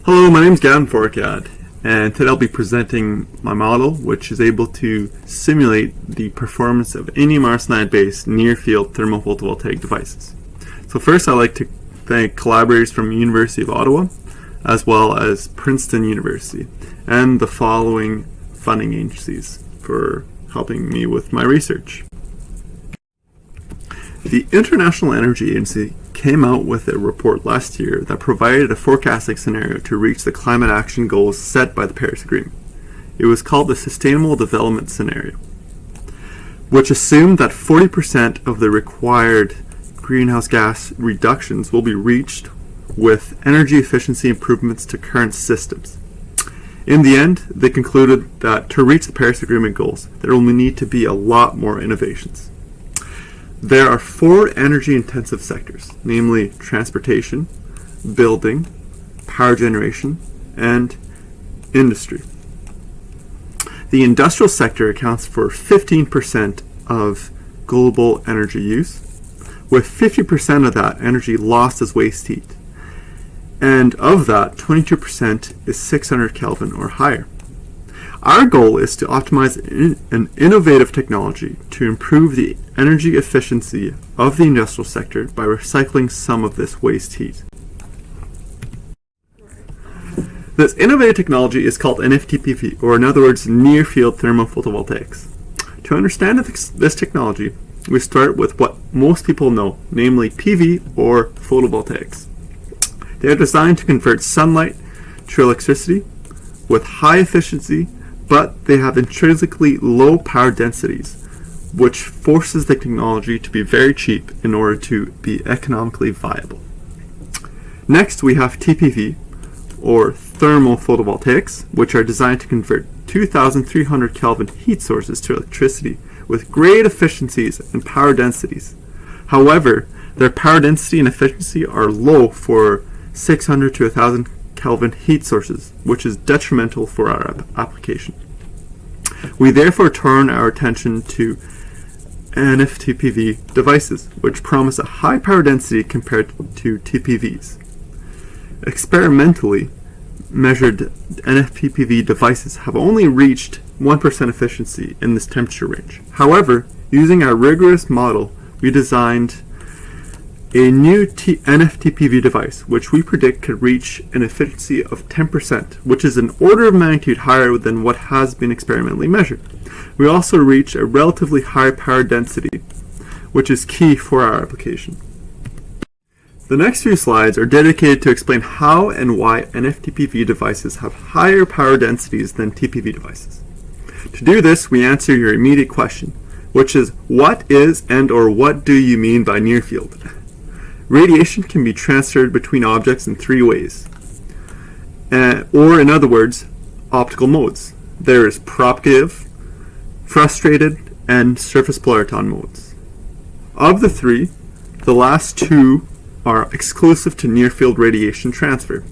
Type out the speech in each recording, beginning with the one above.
Hello, my name is Gavin Forcad, and today I'll be presenting my model, which is able to simulate the performance of indium arsenide-based near-field thermophotovoltaic devices. So first, I'd like to thank collaborators from the University of Ottawa, as well as Princeton University, and the following funding agencies for helping me with my research. The International Energy Agency came out with a report last year that provided a forecasting scenario to reach the climate action goals set by the Paris Agreement. It was called the Sustainable Development Scenario, which assumed that 40% of the required greenhouse gas reductions will be reached with energy efficiency improvements to current systems. In the end, they concluded that to reach the Paris Agreement goals, there will need to be a lot more innovations. There are 4 energy-intensive sectors, namely transportation, building, power generation, and industry. The industrial sector accounts for 15% of global energy use, with 50% of that energy lost as waste heat. And of that, 22% is 600 Kelvin or higher. Our goal is to optimize an innovative technology to improve the energy efficiency of the industrial sector by recycling some of this waste heat. This innovative technology is called NFTPV, or in other words, near-field thermophotovoltaics. To understand this technology, we start with what most people know, namely PV or photovoltaics. They are designed to convert sunlight to electricity with high efficiency, but they have intrinsically low power densities, which forces the technology to be very cheap in order to be economically viable. Next, we have TPV, or thermophotovoltaics, which are designed to convert 2,300 Kelvin heat sources to electricity with great efficiencies and power densities. However, their power density and efficiency are low for 600 to 1,000 Kelvin heat sources, which is detrimental for our application. We therefore turn our attention to NFTPV devices, which promise a high power density compared to TPVs. Experimentally measured NFTPV devices have only reached 1% efficiency in this temperature range. However, using our rigorous model, we designed a new NFTPV device, which we predict could reach an efficiency of 10%, which is an order of magnitude higher than what has been experimentally measured. We also reach a relatively high power density, which is key for our application. The next few slides are dedicated to explain how and why NFTPV devices have higher power densities than TPV devices. To do this, we answer your immediate question, which is, what is and/or what do you mean by near field? Radiation can be transferred between objects in 3 ways, or in other words, optical modes. There is propagative, frustrated, and surface polariton modes. Of the 3, the last 2 are exclusive to near-field radiation transfer.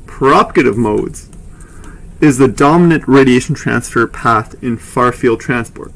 Propagative modes is the dominant radiation transfer path in far-field transport.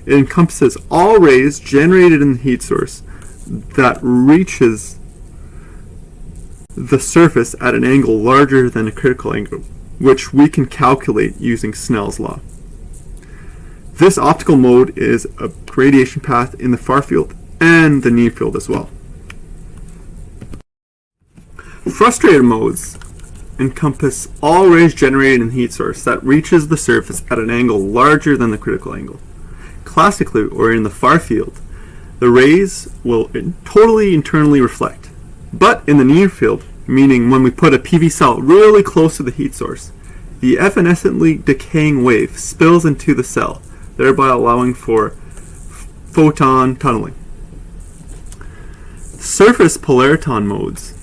It encompasses all rays generated in the heat source that reaches the surface at an angle larger than a critical angle, which we can calculate using Snell's law. This optical mode is a radiation path in the far field and the near field as well. Frustrated modes encompass all rays generated in the heat source that reaches the surface at an angle larger than the critical angle. Classically, or in the far field, the rays will totally internally reflect. But in the near field, meaning when we put a PV cell really close to the heat source, the evanescently decaying wave spills into the cell, thereby allowing for photon tunneling. Surface polariton modes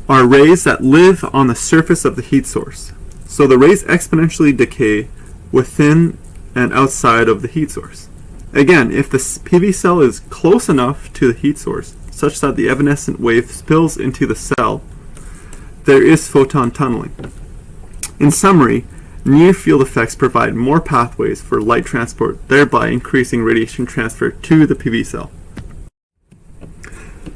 are rays that live on the surface of the heat source. So the rays exponentially decay within and outside of the heat source. Again, if the PV cell is close enough to the heat source, such that the evanescent wave spills into the cell, there is photon tunneling. In summary, near-field effects provide more pathways for light transport, thereby increasing radiation transfer to the PV cell.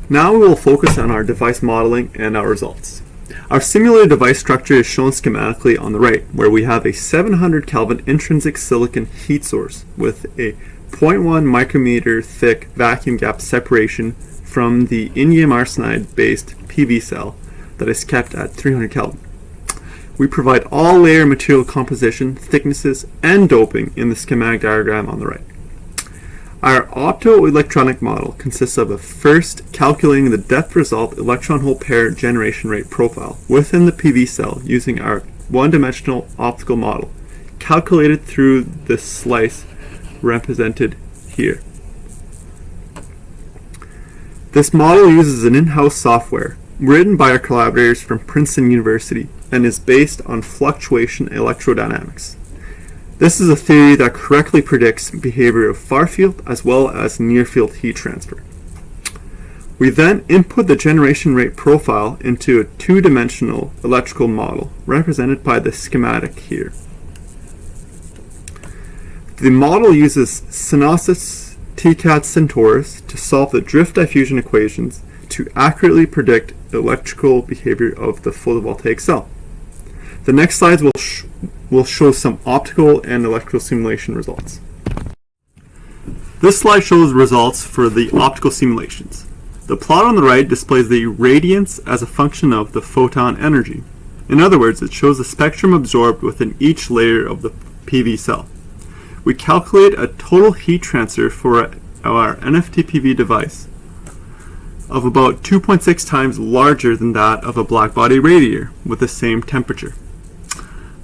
Now we will focus on our device modeling and our results. Our simulated device structure is shown schematically on the right, where we have a 700 Kelvin intrinsic silicon heat source with a 0.1 micrometer thick vacuum gap separation from the indium arsenide-based PV cell that is kept at 300 Kelvin. We provide all layer material composition, thicknesses, and doping in the schematic diagram on the right. Our optoelectronic model consists of first calculating the depth result electron-hole pair generation rate profile within the PV cell using our one-dimensional optical model, calculated through the slice represented here. This model uses an in-house software written by our collaborators from Princeton University and is based on fluctuation electrodynamics. This is a theory that correctly predicts behavior of far-field as well as near-field heat transfer. We then input the generation rate profile into a two-dimensional electrical model represented by the schematic here. The model uses Synopsys TCAD Sentaurus to solve the drift diffusion equations to accurately predict the electrical behavior of the photovoltaic cell. The next slides will show some optical and electrical simulation results. This slide shows results for the optical simulations. The plot on the right displays the radiance as a function of the photon energy. In other words, it shows the spectrum absorbed within each layer of the PV cell. We calculate a total heat transfer for our NFTPV device of about 2.6 times larger than that of a blackbody radiator with the same temperature.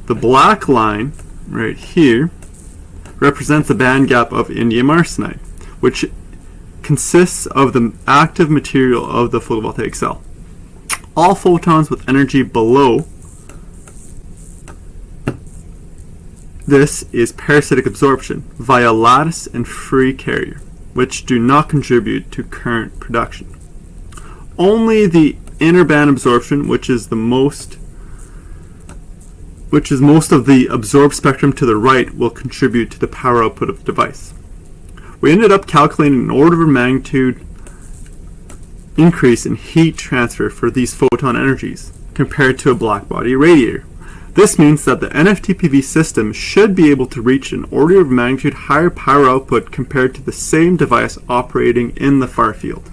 The black line right here represents the band gap of indium arsenide, which consists of the active material of the photovoltaic cell. All photons with energy below this is parasitic absorption via lattice and free carrier, which do not contribute to current production. Only the inner band absorption, which is most of the absorbed spectrum to the right, will contribute to the power output of the device. We ended up calculating an order of magnitude increase in heat transfer for these photon energies compared to a blackbody radiator. This means that the NFTPV system should be able to reach an order of magnitude higher power output compared to the same device operating in the far field.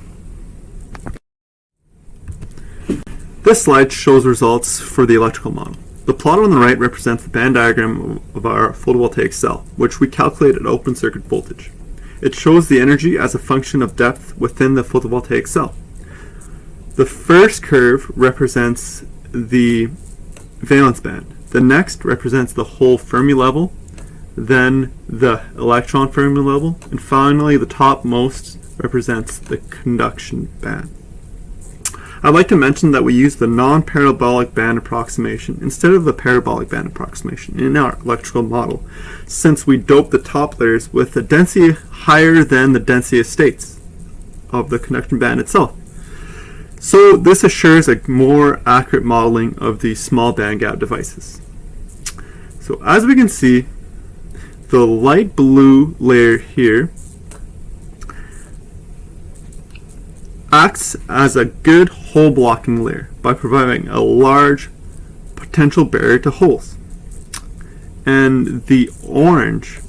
This slide shows results for the electrical model. The plot on the right represents the band diagram of our photovoltaic cell, which we calculate at open circuit voltage. It shows the energy as a function of depth within the photovoltaic cell. The first curve represents the valence band. The next represents the whole Fermi level, then the electron Fermi level, and finally the topmost represents the conduction band. I'd like to mention that we use the non-parabolic band approximation instead of the parabolic band approximation in our electrical model, since we dope the top layers with a density higher than the density of states of the conduction band itself. So this assures a more accurate modeling of these small bandgap devices. So as we can see, the light blue layer here acts as a good hole blocking layer by providing a large potential barrier to holes. And the orange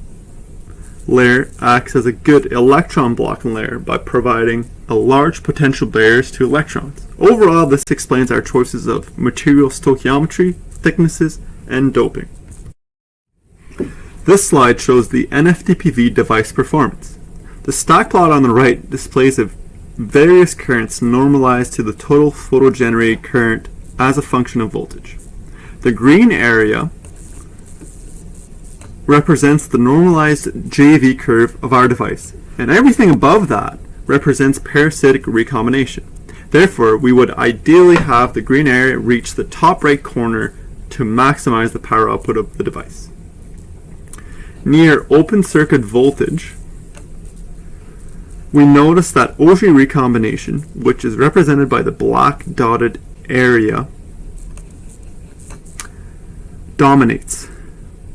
layer acts as a good electron blocking layer by providing a large potential barriers to electrons. Overall, this explains our choices of material stoichiometry, thicknesses, and doping. This slide shows the NFTPV device performance. The stack plot on the right displays various currents normalized to the total photogenerated current as a function of voltage. The green area represents the normalized JV curve of our device, and everything above that represents parasitic recombination. Therefore, we would ideally have the green area reach the top right corner to maximize the power output of the device. Near open circuit voltage, we notice that Auger recombination, which is represented by the black dotted area, dominates,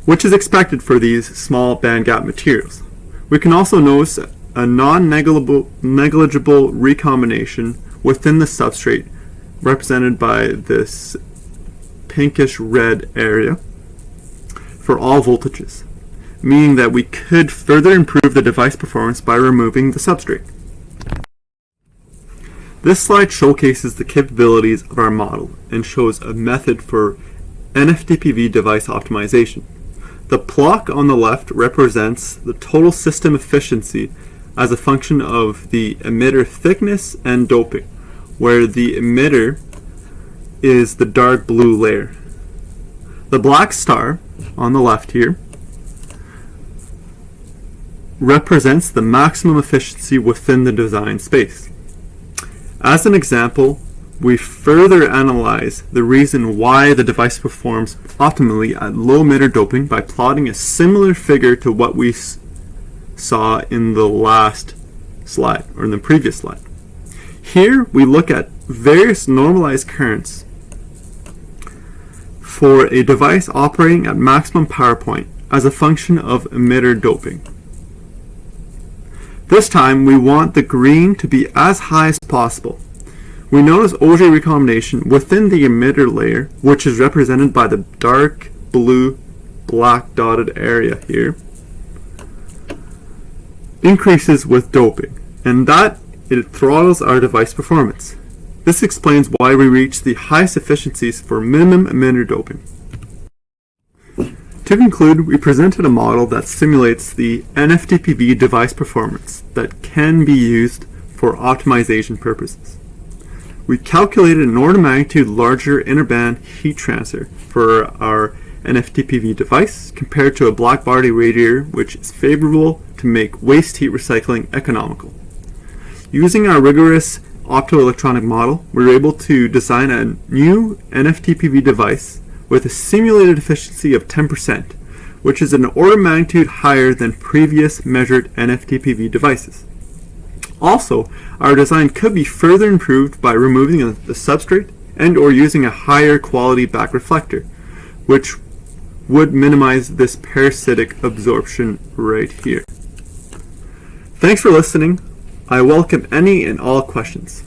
which is expected for these small bandgap materials. We can also notice a non-negligible recombination within the substrate represented by this pinkish red area, for all voltages, meaning that we could further improve the device performance by removing the substrate. This slide showcases the capabilities of our model and shows a method for NFTPV device optimization. The block on the left represents the total system efficiency as a function of the emitter thickness and doping, where the emitter is the dark blue layer. The black star on the left here represents the maximum efficiency within the design space. As an example, we further analyze the reason why the device performs optimally at low emitter doping by plotting a similar figure to what we saw in the last slide, or in the previous slide. Here we look at various normalized currents for a device operating at maximum power point as a function of emitter doping. This time we want the green to be as high as possible. We notice Auger recombination within the emitter layer, which is represented by the dark blue black dotted area here, increases with doping, and that it throttles our device performance. This explains why we reach the highest efficiencies for minimum emitter doping. To conclude, we presented a model that simulates the NFTPV device performance that can be used for optimization purposes. We calculated an order of magnitude larger interband heat transfer for our NFTPV device compared to a black body radiator, which is favorable to make waste heat recycling economical. Using our rigorous optoelectronic model, we were able to design a new NFTPV device with a simulated efficiency of 10%, which is an order of magnitude higher than previous measured NFTPV devices. Also, our design could be further improved by removing the substrate and or using a higher quality back reflector, which would minimize this parasitic absorption right here. Thanks for listening. I welcome any and all questions.